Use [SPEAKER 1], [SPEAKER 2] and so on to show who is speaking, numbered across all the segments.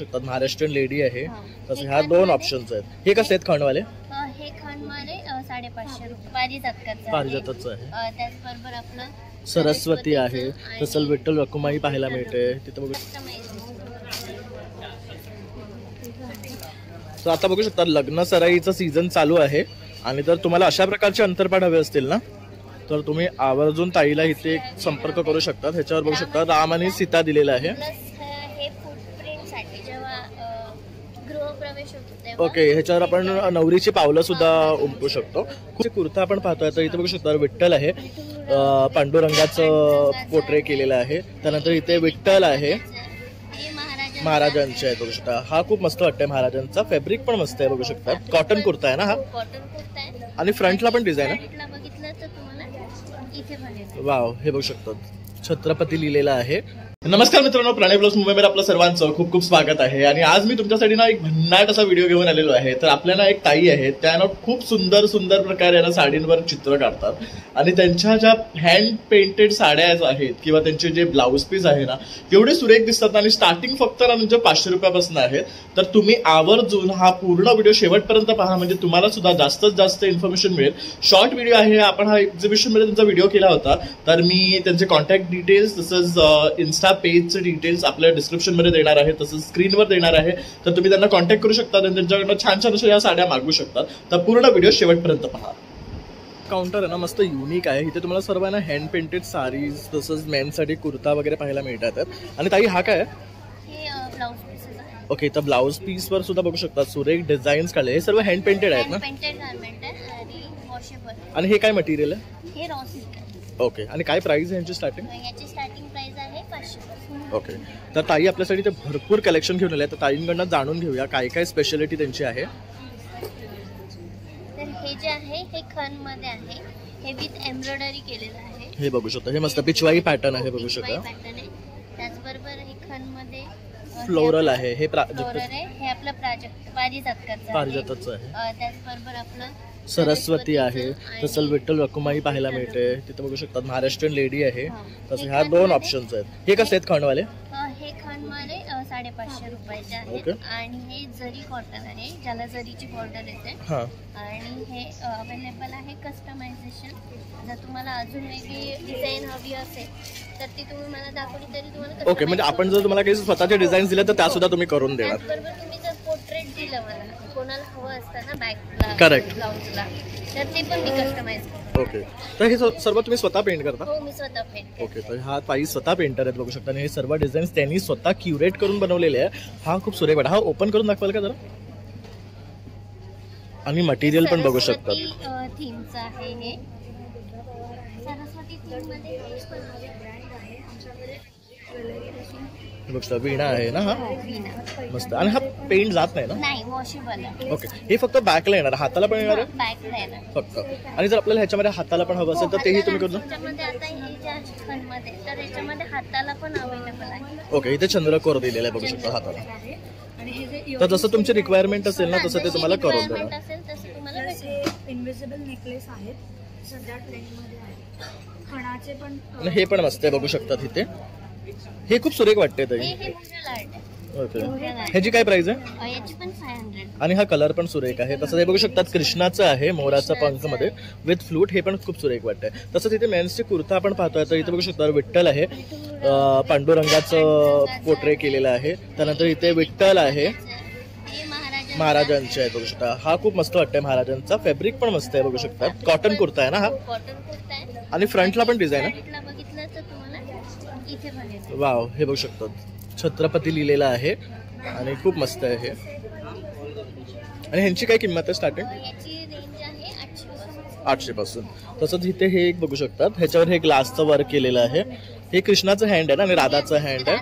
[SPEAKER 1] शकता महाराष्ट्रीयन लेडी आहे तसं ह्या दोन ऑप्शन्स आहेत. हे कसे आहेत खणवाले?
[SPEAKER 2] हे खणवाले 550 रुपये
[SPEAKER 1] पारिजातच आहे.
[SPEAKER 2] त्याचबरोबर आपलं
[SPEAKER 1] सरस्वती आहे तसं विठ्ठल रखुमाई पाहायला मिळते तिथे बघू. तर आता बघू शकता लग्न सराईचा सीझन चालू आहे आणि जर तुम्हाला अशा प्रकारचे अंतरपाठ हवे असतील ना तर तुम्ही आवर्जून ताईला इथे संपर्क करू शकता. ह्याच्यावर बघू शकता राम आणि सीता दिलेला आहे. ओके, ह्याच्यावर आपण नवरीची पावलं सुद्धा उमटू शकतो. कुर्ता आपण पाहतोय तर इथे बघू शकता विठ्ठल आहे, पांडुरंगाचं पोर्ट्रे केलेलं आहे. त्यानंतर इथे विठ्ठल आहे महाराजांचे आहे बघू शकता. हा खूप मस्त वाटतंय महाराजांचा. फॅब्रिक पण मस्त आहे बघू शकता. कॉटन कुर्ता आहे ना हा आणि फ्रंटला पण डिझाईन आहे. वाव, हे बघू शकतो छत्रपती लिहिलेला आहे. नमस्कार मित्रांनो, प्रणय ब्लॉग्स मुंबईमध्ये आपलं सर्वांचं खूप खूप स्वागत आहे. आणि आज मी तुमच्यासाठी ना एक भन्नाट असा व्हिडिओ घेऊन आलेलो आहे. तर आपल्याला एक ताई आहे, त्यानं खूप सुंदर सुंदर प्रकारे ना साडींवर चित्र काढतात आणि त्यांच्या ज्या हँड पेंटेड साड्या आहेत किंवा त्यांचे जे ब्लाऊज पीस आहे ना एवढे सुरेख दिसतात आणि स्टार्टिंग फक्त ना म्हणजे 500 रुपयापासून आहे. तर तुम्ही आवर्जून हा पूर्ण व्हिडिओ शेवटपर्यंत पहा म्हणजे तुम्हाला सुद्धा जास्तीत जास्त इन्फॉर्मेशन मिळेल. शॉर्ट व्हिडिओ आहे. आपण हा एक्झिबिशन मध्ये त्यांचा व्हिडिओ केला होता. तर मी त्यांचे कॉन्टॅक्ट डिटेल्स तसंच इन्स्टा पेजचे डिटेल्स आपल्या डिस्क्रिप्शन मध्ये देणार आहे, तसंच स्क्रीनवर देणार आहे. तर तुम्ही त्यांना कॉन्टॅक्ट करू शकता आणि त्यांच्याकडनं छान छान अशा या साड्या मागवू शकता. तर पूर्ण व्हिडिओ शेवटपर्यंत पहा. काउंटर आहे ना मस्त युनिक आहे. इथे तुम्हाला सर्वांना हँड पेंटेड साडीज तसंच मेनसाठी कुर्ता वगैरे पाहायला मिळतात. आणि ताई हा काय ओके, तर ब्लाऊज पीस वर सुद्धा बघू शकता सुरेख डिझाईन्स काढले. हे सर्व हँड पेंटेड आहेत ना आणि हे काय मटेरियल आहे? ओके, आणि काय प्राइस आहे यांची स्टार्टिंग?
[SPEAKER 2] प्राइस आहे 500.
[SPEAKER 1] ओके, तर ताई आपल्यासाठी ते भरपूर कलेक्शन घेऊन आले. तर ताईंकडनं जाणून घेऊया काय काय स्पेशालिटी त्यांची आहे.
[SPEAKER 2] तर हे जे आहे हे खण मध्ये आहे, हे विथ एम्ब्रॉयडरी केलेलं आहे.
[SPEAKER 1] हे बघू शकता, हे मस्त पिचवाई पॅटर्न आहे बघू शकता.
[SPEAKER 2] त्याचबरोबर हे खण मध्ये
[SPEAKER 1] फ्लोरल आहे. हे
[SPEAKER 2] हे आपलं पारिजातचं आहे. त्याचबरोबर आपलं
[SPEAKER 1] सरस्वती आहे तसं विठ्ठल रखुमाई पाहायला मिळते तिथे बघू शकता. महाराष्ट्रीयन लेडी आहे तसं ह्या दोन ऑप्शन्स आहेत. हे कसे आहेत खणवाले?
[SPEAKER 2] हे खणवाले 550 रुपयाचे आहेत आणि हे जरी कॉटन आहे, ज्याला जरीची बॉर्डर येते. आणि हे अवेलेबल आहे कस्टमायझेशन. जर तुम्हाला अजून वेगळी डिझाईन हवी असेल तर ती तुम्ही मला दाखवली तरी तुम्हाला. ओके,
[SPEAKER 1] म्हणजे आपण जर तुम्हाला काही स्वतःचे डिझाईन दिले तर त्या सुद्धा तुम्ही करून देणार.
[SPEAKER 2] बरोबर, तुम्ही जर पोर्ट्रेट दिलं मला कोणाला हवं असतं ना बॅकला
[SPEAKER 1] करेक्ट
[SPEAKER 2] ब्लाऊजला तर ते पण मी कस्टमाइज करतो.
[SPEAKER 1] ओके, तर हे सर्व तुम्ही स्वतः पेंट करता?
[SPEAKER 2] हो, मी स्वतः पेंट करते.
[SPEAKER 1] ओके, तर हा ताई स्वतः पेंटर आहेत बघू शकता आणि हे सर्व डिझाईन्स त्यांनी स्वतः क्युरेट करून बनवलेले आहे. हा खूप सुरेख वाटत. हा ओपन करून दाखवाल का जरा? आणि मटेरियल पण बघू शकता.
[SPEAKER 2] थीमचं आहे हे सरस्वती थीम मध्ये
[SPEAKER 1] वीणा आहे ना. हा मस्त. आणि हा पेंट जात नाही ना?
[SPEAKER 2] नाही, वॉशेबल आहे.
[SPEAKER 1] ओके, हे फक्त बॅकला येणार, हाताला पण येणार
[SPEAKER 2] बॅकला येणार
[SPEAKER 1] फक्त. आणि जर आपल्याला ह्याच्यामध्ये हाताला पण हवं असेल तर तेही तुम्ही करू.
[SPEAKER 2] त्याच्यामध्ये आता हे जे आहे खणमध्ये तर याच्यामध्ये हाताला पण अवेलेबल आहे.
[SPEAKER 1] ओके, इथे चंद्रकोर दिलेला आहे बघू शकता हाताला. तर जसं तुमची रिक्वायरमेंट असेल ना तसं ते तुम्हाला करून देणार.
[SPEAKER 3] इन्व्हिजिबल नेकलेस आहेत सध्या ट्रेंडमध्ये आहे. खणाचे पण
[SPEAKER 1] हे पण मस्त आहे बघू शकता तिथे. हे खूप सुरेख वाटते ताई. ओके, ह्याची काय प्राइस आहे?
[SPEAKER 2] याची पण 500.
[SPEAKER 1] आणि हा कलर पण सुरेख आहे. तसं हे बघू शकतात कृष्णाचं आहे मोराचा पंख मध्ये विथ फ्लूट. हे पण खूप सुरेख वाटतंय. तसंच इथे मेन्सचे कुर्ता आपण पाहतोय तर इथे बघू शकता विठ्ठल आहे, पांडुरंगाचं पोर्ट्रे केलेलं आहे. त्यानंतर इथे विठ्ठल आहे महाराजांचे आहे बघू शकता. हा खूप मस्त वाटतंय महाराजांचा. फॅब्रिक पण मस्त आहे बघू शकता. कॉटन कुर्ता आहे ना हा आणि फ्रंटला पण डिझाईन आहे. वाव, हे बघू शकतो छत्रपती लिहिलेला आहे आणि खूप मस्त आहे हे. आणि ह्यांची काय किंमत आहे स्टार्टिंग? 800 पासून. तसंच इथे हे एक बघू शकतात, ह्याच्यावर हे ग्लासचं वर्क केलेलं आहे. हे कृष्णाचं हँड आहे ना आणि राधाचं हँड आहे,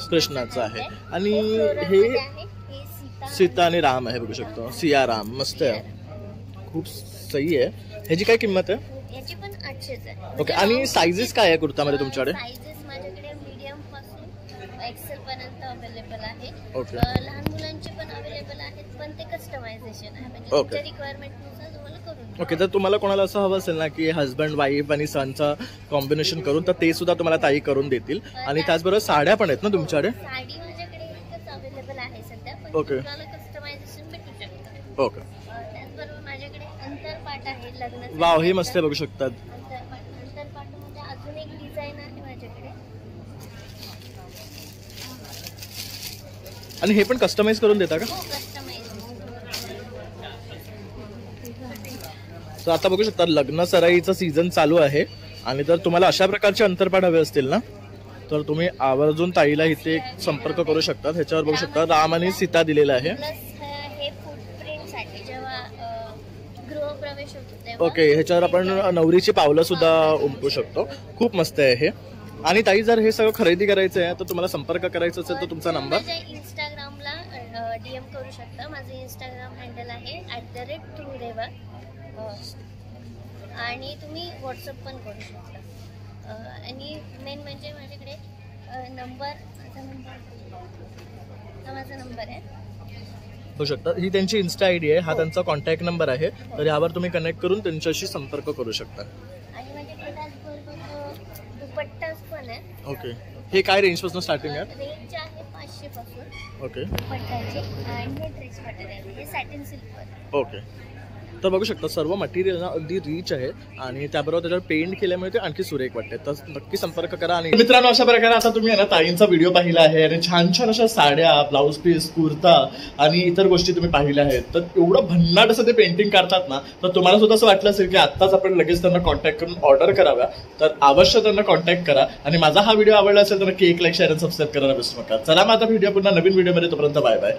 [SPEAKER 1] कृष्णाचं आहे. आणि हे सीता आणि राम आहे बघू शकतो. सिया राम मस्त आहे, खूप सही आहे. ह्याची काय किंमत आहे?
[SPEAKER 2] याची पण 800 आहे.
[SPEAKER 1] ओके, आणि साइजेस काय आहे कुर्तामध्ये तुमच्याकडे?
[SPEAKER 2] माझ्याकडे मीडियम पासून एक्सेल पर्यंत अवेलेबल आहे. लहान मुलांचे पण अवेलेबल आहेत पण ते कस्टमायझेशन आहे म्हणजे तुमच्या रिक्वायरमेंटनुसार तुम्हाला करून.
[SPEAKER 1] ओके, जर तुम्हाला कोणाला असं हवं असेल ना की हस्बंड वाईफ आणि सनचा कॉम्बिनेशन करून तर ते सुद्धा तुम्हाला ताई करून देतील. आणि त्याचबरोबर साड्या पण आहेत ना तुमच्याकडे?
[SPEAKER 2] साडी माझ्याकडे एकच अवेलेबल आहे आहे सध्या, पण
[SPEAKER 1] Okay.
[SPEAKER 2] तुम्हाला कस्टमायझेशन भेटू शकतं.
[SPEAKER 1] ओके.
[SPEAKER 2] त्याचबरोबर माझ्याकडे अंतरपाट आहे लग्नासाठी.
[SPEAKER 1] वाव, हे मस्त आहे, बघू शकतात.
[SPEAKER 2] अंतरपाटामध्ये अजून एक डिझाईन आहे माझ्याकडे.
[SPEAKER 1] आणि हे पण कस्टमाइज करून देता का?
[SPEAKER 2] हो, कस्टमाइज.
[SPEAKER 1] तर आता बघू शकता लग्न सराईचा सीझन चालू आहे आणि जर तुम्हाला अशा प्रकारचे अंतरपाट हवे असतील ना तर तुम्ही आवर्जून ताईला इथे संपर्क करू शकता. ह्याच्यावर बघू शकता राम आणि सीता दिलेला आहे.
[SPEAKER 2] प्लस हे फुटप्रिंट साठी जेव्हा गृहप्रवेश होतो तेव्हा.
[SPEAKER 1] ओके, ह्याच्यावर आपण नवरीची पावलं सुद्धा उमटू शकतो. खूप मस्त आहे हे. आणि ताई जर हे सगळं खरेदी करायचं आहे तर तुम्हाला संपर्क करायचा असेल तर तुमचा नंबर.
[SPEAKER 2] माझ्या इंस्टाग्रामला DM करू शकता. माझं इंस्टाग्राम हँडल आहे @truerewa. आणि तुम्ही व्हॉट्सअप पण करू शकता. आणि मेन म्हणजे माझ्याकडे माझा नंबर आहे.
[SPEAKER 1] होऊ शकता. ही त्यांची इन्स्टा आयडी आहे, हा त्यांचा कॉन्टॅक्ट नंबर आहे. तर यावर तुम्ही कनेक्ट करून त्यांच्याशी संपर्क करू शकता.
[SPEAKER 2] आणि माझ्याकडे त्याचबरोबर दुपट्टास पण आहे.
[SPEAKER 1] ओके, हे काय रेंज पासून स्टार्टिंग आहे?
[SPEAKER 2] रेंज आहे 500 पासून
[SPEAKER 1] ओके.
[SPEAKER 2] दुपट्टाची. आणि हे ड्रेस मटेरियल आहे, हे सॅटिन सिल्क.
[SPEAKER 1] ओके. तर बघू शकता सर्व मटेरियल ना अगदी रिच आहे आणि त्याबरोबर त्याच्यावर पेंट केल्यामुळे ते आणखी सुरेख वाटते. तर नक्की संपर्क करा. आणि मित्रांनो, अशा प्रकारे आता तुम्ही ना ताईंचा व्हिडिओ पाहिला आहे आणि छान छान अशा साड्या, ब्लाऊज पीस, कुर्ता आणि इतर गोष्टी तुम्ही पाहिल्या आहेत. तर एवढं भन्नाट असं ते पेंटिंग करतात ना, तर तुम्हाला सुद्धा असं वाटलं असेल की आत्ताच आपण लगेच त्यांना कॉन्टॅक्ट करून ऑर्डर कराव्या. तर अवश्य त्यांना कॉन्टॅक्ट करा. आणि माझा हा व्हिडिओ आवडला असेल तर नक्की एक लाईक, शेअर आणि सबस्क्राईब करायला विसरू नका. चला मग आता व्हिडिओ पुन्हा नवीन व्हिडिओमध्ये, तोपर्यंत बाय बाय.